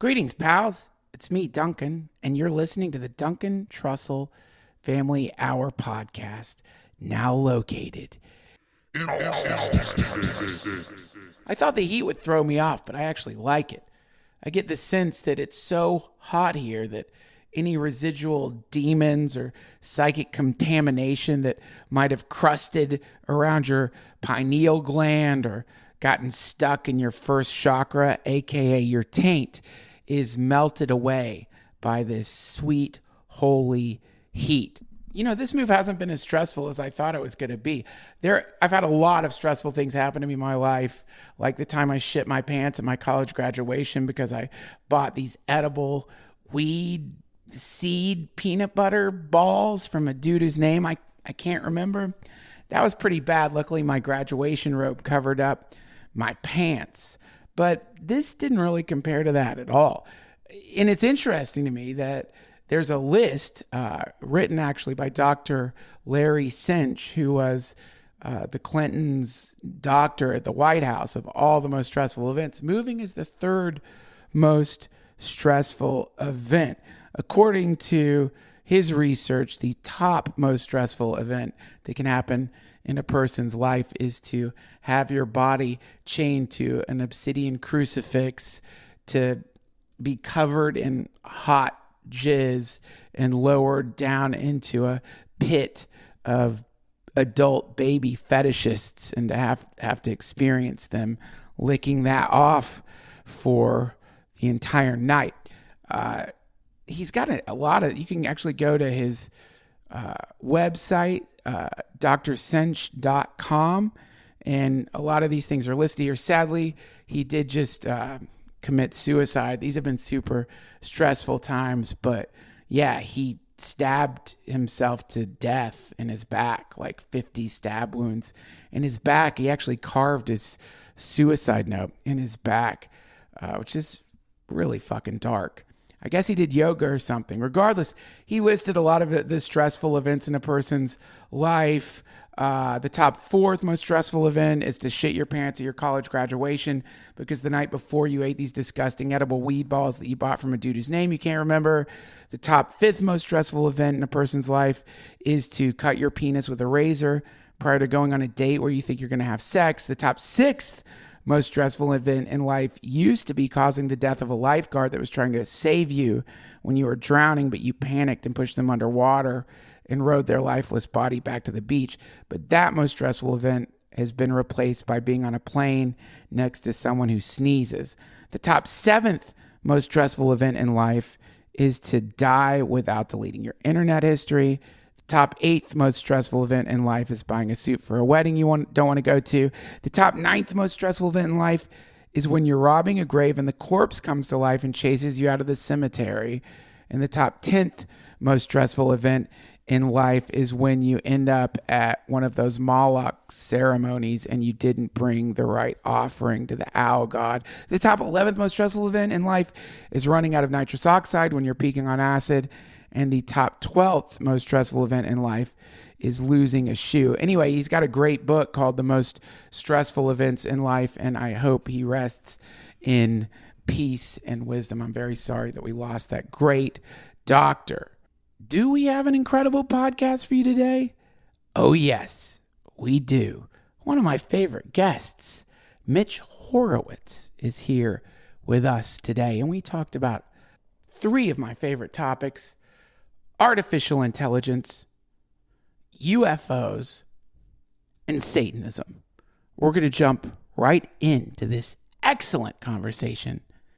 Greetings, pals. It's me, Duncan, and you're listening to the Duncan Trussell Family Hour Podcast, now located. I thought the heat would throw me off, but I actually like it. I get the sense that it's so hot here that any residual demons or psychic contamination that might have crusted around your pineal gland or gotten stuck in your first chakra, aka your taint, is melted away by this sweet, holy heat. You know, this move hasn't been as stressful as I thought it was going to be. I've had a lot of stressful things happen to me in my life, like the time I shit my pants at my college graduation because I bought these edible weed seed peanut butter balls from a dude whose name I can't remember. That was pretty bad. Luckily, my graduation robe covered up my pants. But this didn't really compare to that at all. And it's interesting to me that there's a list written actually by Dr. Larry Cinch, who was the Clintons' doctor at the White House, of all the most stressful events. Moving is the third most stressful event. According to his research, the top most stressful event that can happen in a person's life is to have your body chained to an obsidian crucifix, to be covered in hot jizz and lowered down into a pit of adult baby fetishists, and to have to experience them licking that off for the entire night. He's got a lot of, you can actually go to his website, drcinch.com, and a lot of these things are listed here. Sadly, he did just commit suicide. These have been super stressful times, but yeah, he stabbed himself to death in his back, like 50 stab wounds in his back. He actually carved his suicide note in his back, which is really fucking dark. I guess he did yoga or something. Regardless, he listed a lot of the stressful events in a person's life. The top fourth most stressful event is to shit your pants at your college graduation because the night before you ate these disgusting edible weed balls that you bought from a dude whose name you can't remember. The top fifth most stressful event in a person's life is to cut your penis with a razor prior to going on a date where you think you're going to have sex. The top sixth most stressful event in life used to be causing the death of a lifeguard that was trying to save you when you were drowning, but you panicked and pushed them underwater and rode their lifeless body back to the beach. But that most stressful event has been replaced by being on a plane next to someone who sneezes. The top seventh most stressful event in life is to die without deleting your internet history. The top eighth most stressful event in life is buying a suit for a wedding you don't want to go to. The top ninth most stressful event in life is when you're robbing a grave and the corpse comes to life and chases you out of the cemetery. And the top 10th most stressful event in life is when you end up at one of those Moloch ceremonies and you didn't bring the right offering to the owl god. The top 11th most stressful event in life is running out of nitrous oxide when you're peaking on acid. And the top 12th most stressful event in life is losing a shoe. Anyway, he's got a great book called The Most Stressful Events in Life, and I hope he rests in peace and wisdom. I'm very sorry that we lost that great doctor. Do we have an incredible podcast for you today? Oh, yes, we do. One of my favorite guests, Mitch Horowitz, is here with us today, and we talked about three of my favorite topics: artificial intelligence, UFOs, and Satanism. We're going to jump right into this excellent conversation